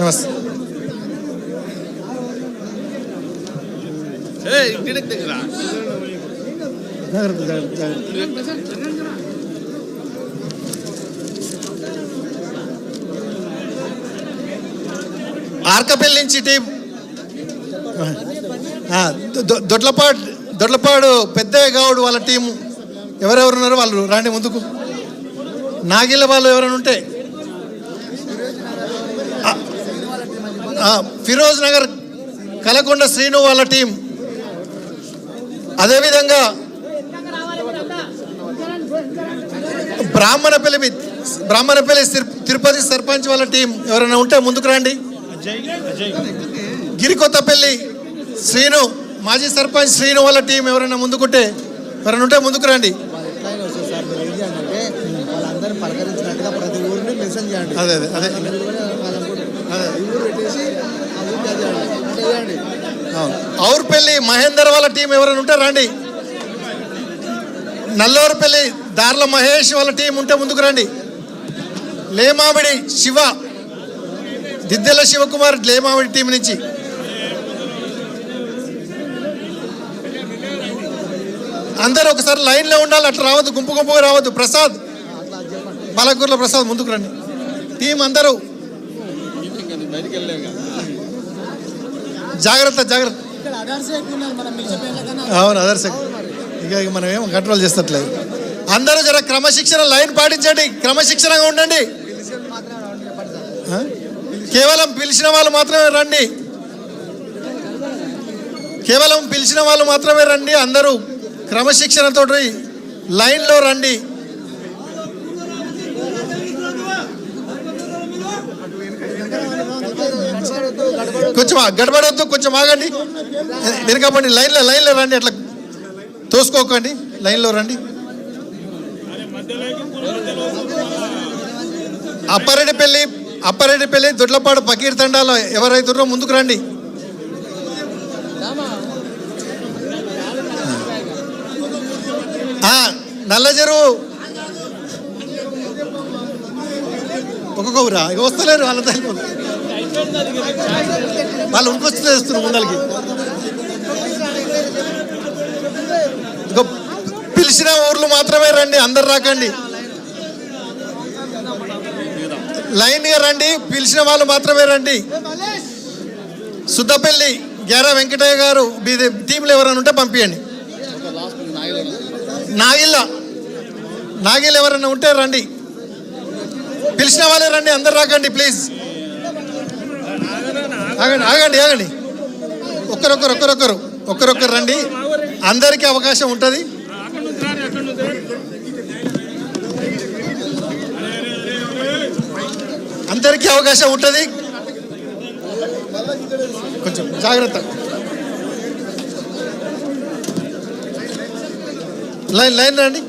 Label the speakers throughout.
Speaker 1: నమస్తే. ఆర్కపల్లి నుంచి టీం దొడ్లపాడు పెద్దయ్య గౌడ్ వాళ్ళ టీం ఎవరెవరున్నారో వాళ్ళు రాండి ముందుకు. నాగిళ్ళ వాళ్ళు ఎవరైనా ఉంటే, ఫిరోజ్ నగర్ కలకొండ శ్రీను వాళ్ళ టీం, అదేవిధంగా బ్రాహ్మణపల్లి తిరుపతి సర్పంచ్ వాళ్ళ టీం ఎవరైనా ఉంటే ముందుకు రండి. గిరికొత్తపల్లి శ్రీను మాజీ సర్పంచ్ శ్రీను వాళ్ళ టీం ఎవరైనా ముందుకుంటే ఎవరైనా ఉంటే ముందుకు రండి. అదే అదే అదే ఔర్పల్లి మహేందర్ వాళ్ళ టీం ఎవరైనా ఉంటే రండి. నల్లూరుపల్లి దార్ల మహేష్ వాళ్ళ టీం ఉంటే ముందుకు రండి. లేమామిడి శివ, దిద్దెల శివకుమార్ లేమామిడి టీం నుంచి. అందరూ ఒకసారి లైన్లో ఉండాలి, అట్లా రావద్దు, గుంపు గుంపుగా రావద్దు. ప్రసాద్, పాలకూర్ల ప్రసాద్ ముందుకు రండి. టీం అందరూ జాగ్రత్త జాగ్రత్త. అవును, అదర్స్ ఇక మనం ఏమో కంట్రోల్ చేస్తట్లేదు. అందరూ జర క్రమశిక్షణ లైన్ పాటించండి, క్రమశిక్షణగా ఉండండి. కేవలం పిలిచిన వాళ్ళు మాత్రమే రండి, కేవలం పిలిచిన వాళ్ళు మాత్రమే రండి. అందరూ క్రమశిక్షణతో లైన్లో రండి. కొంచెం గడబడొద్దు, కొంచెం ఆగండి, వెనుకపండి. లైన్లో రండి, అట్లా తోసుకోకండి, లైన్లో రండి. అప్పారెడ్డిపల్లి దొడ్లపాడు పకీర్ తండాలో ఎవరైతున్నారో ముందుకు రండి. నల్లచెరువు ఒక్కొక్క ఊరా ఇక వస్తలేరు, వాళ్ళంతా వాళ్ళు ఉరికొచ్చి చేస్తున్నారు ముందలకి. ఇక పిలిచిన ఊర్లు మాత్రమే రండి, అందరు రాకండి. లైన్గా రండి, పిలిచిన వాళ్ళు మాత్రమే రండి. సుద్దపల్లి గ్యారా వెంకటయ్య గారు టీంలో ఎవరైనా ఉంటే పంపించండి. నాగిల్ ఎవరైనా ఉంటే రండి, పిలిచిన వాళ్ళే రండి, అందరు రాకండి ప్లీజ్. ఆగండి, ఒక్కరొక్కరు రండి, అందరికీ అవకాశం ఉంటుంది. అందరికీ అవకాశం ఉంటుంది, కొంచెం జాగ్రత్త. లైన్ రండి.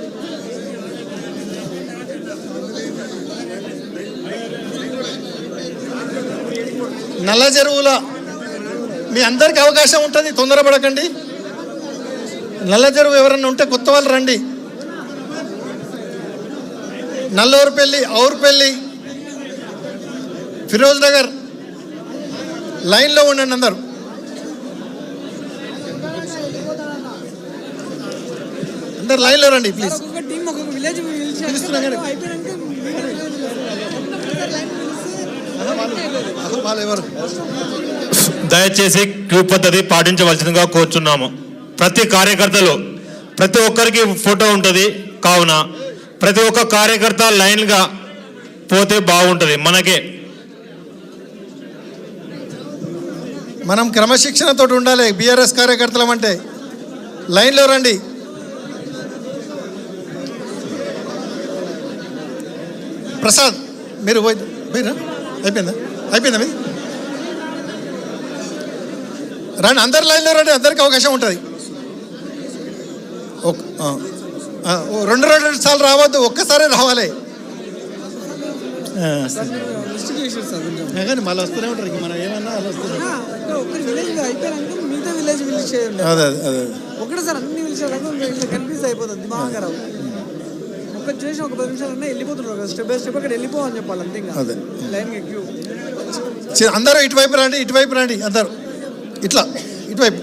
Speaker 1: నల్ల చెరువుల మీ అందరికీ అవకాశం ఉంటుంది, తొందరపడకండి. నల్ల చెరువు ఎవరన్నా ఉంటే కొత్త వాళ్ళు రండి. నల్లూరుపల్లి, ఔర్పల్లి, ఫిరోజ్ నగర్ లైన్లో ఉండండి అందరూ. అందరు లైన్లో రండి ప్లీజ్.
Speaker 2: దయచేసి క్యూ పద్ధతి పాటించవలసిందిగా కోరుచున్నాము. ప్రతి కార్యకర్తలు ప్రతి ఒక్కరికి ఫోటో ఉంటుంది, కావున ప్రతి ఒక్క కార్యకర్త లైన్గా పోతే బాగుంటుంది.
Speaker 1: మనం క్రమశిక్షణతో ఉండాలి. బీఆర్ఎస్ కార్యకర్తలం అంటే లైన్లో రండి. ప్రసాద్ మీరు పోయినా అయిపోయిందా మీ రండి, అందరు లైన్లో రండి, అందరికి అవకాశం ఉంటుంది. రెండు సార్లు రావద్దు, ఒక్కసారి రావాలి.
Speaker 3: డిస్ట్రిక్ట్ ఇష్యూస్ సార్ కొంచెం.
Speaker 1: కానీ మళ్ళీ వస్తూనే ఉంటారు ఇంక మనం ఏమన్నా వాళ్ళు వస్తున్నారు.
Speaker 3: ఒక్క విలేజ్ అయిపోయాక మిగతా విలేజ్ విలేజ్ చేయండి.
Speaker 1: అదే అదే అదే
Speaker 3: ఒకటే సార్ అన్ని విలేజ్ కన్ఫ్యూజ్ అయిపోతుంది దిమాగరావు. ఒక చేసి ఒక 10 నిమిషాలన్నా వెళ్ళిపోతున్నారు కదా, స్టెప్ బై స్టెప్ అక్కడ వెళ్ళిపోవని చెప్పాలి అంతే. ఇంకా
Speaker 1: అదే
Speaker 3: లైన్ క్యూ.
Speaker 1: అందరూ ఇటువైపు రండి, ఇటువైపు రండి అందరూ. ఇట్లా ఇటువైపు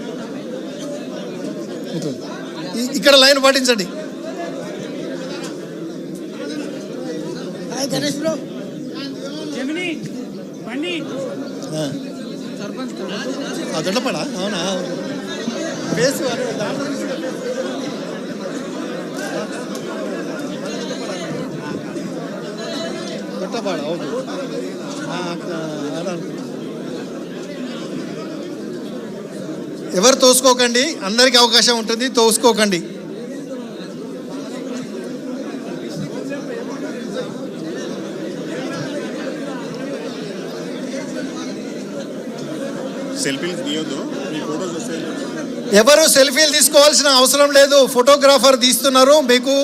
Speaker 1: ఇక్కడ లైన్ పాటించండి.
Speaker 3: గణేష్ బ్రో
Speaker 1: దొండపడా అవునా బేసు దొండపాడ అవును. ఎవరు తోసుకోకండి, అందరికీ అవకాశం ఉంటుంది, తోసుకోకండి. ఎవరు సెల్ఫీలు తీసుకోవాల్సిన అవసరం లేదు. ఫోటోగ్రాఫర్ తీస్తున్నారు, మీకు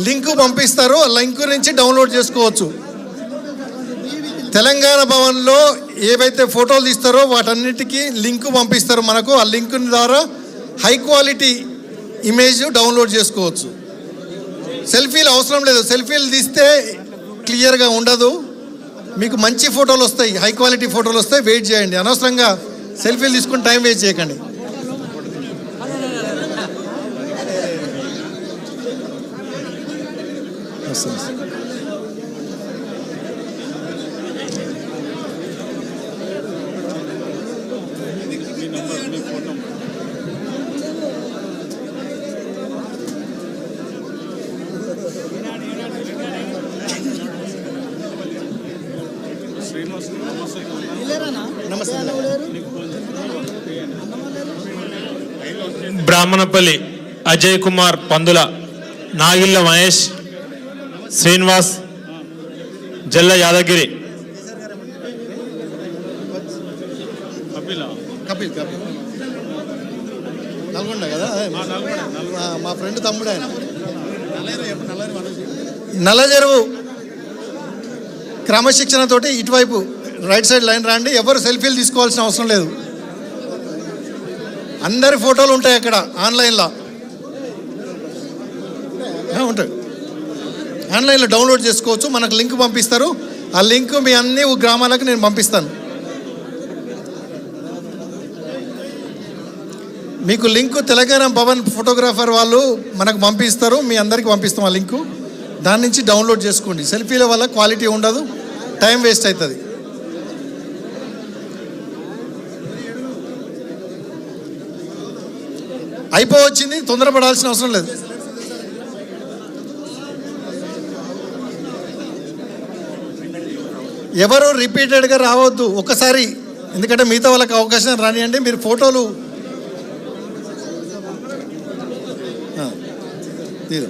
Speaker 1: లింక్ పంపిస్తారు, ఆ లింక్ నుంచి డౌన్లోడ్ చేసుకోవచ్చు. తెలంగాణ భవన్లో ఏవైతే ఫోటోలు తీస్తారో వాటన్నిటికీ లింక్ పంపిస్తారు మనకు. ఆ లింక్ ద్వారా హై క్వాలిటీ ఇమేజ్ డౌన్లోడ్ చేసుకోవచ్చు. సెల్ఫీలు అవసరం లేదు, సెల్ఫీలు తీస్తే క్లియర్గా ఉండదు. మీకు మంచి ఫోటోలు వస్తాయి, హై క్వాలిటీ ఫోటోలు వస్తాయి. వెయిట్ చేయండి, అనవసరంగా సెల్ఫీలు తీసుకుని టైం వేస్ట్ చేయకండి. నమస్తే.
Speaker 2: బ్రాహ్మణపల్లి అజయ్ కుమార్ పందుల, నాగిళ్ళ మహేష్, శ్రీనివాస్, జల్ల యాదగిరి.
Speaker 1: కపిల్ నల్గొండ కదా, మా ఫ్రెండ్ తమ్ముడు ఆయన. నల్లజెరువు క్రమశిక్షణతోటి ఇటువైపు రైట్ సైడ్ లైన్ రాండి. ఎవరు సెల్ఫీలు తీసుకోవాల్సిన అవసరం లేదు. అందరి ఫోటోలు ఉంటాయి అక్కడ ఆన్లైన్లో ఉంటాయి. ఆన్లైన్లో డౌన్లోడ్ చేసుకోవచ్చు, మనకు లింక్ పంపిస్తారు. ఆ లింక్ మీ అన్ని గ్రామాలకు నేను పంపిస్తాను. మీకు లింకు తెలంగాణ భవన్ ఫోటోగ్రాఫర్ వాళ్ళు మనకు పంపిస్తారు, మీ అందరికీ పంపిస్తాం ఆ లింకు. దాని నుంచి డౌన్లోడ్ చేసుకోండి. సెల్ఫీల వల్ల క్వాలిటీ ఉండదు, టైం వేస్ట్ అవుతుంది. అయిపోవచ్చింది, తొందరపడాల్సిన అవసరం లేదు. ఎవరు రిపీటెడ్గా రావద్దు, ఒక్కసారి. ఎందుకంటే మిగతా వాళ్ళకి అవకాశం రానియండి. మీరు ఫోటోలు తీరు.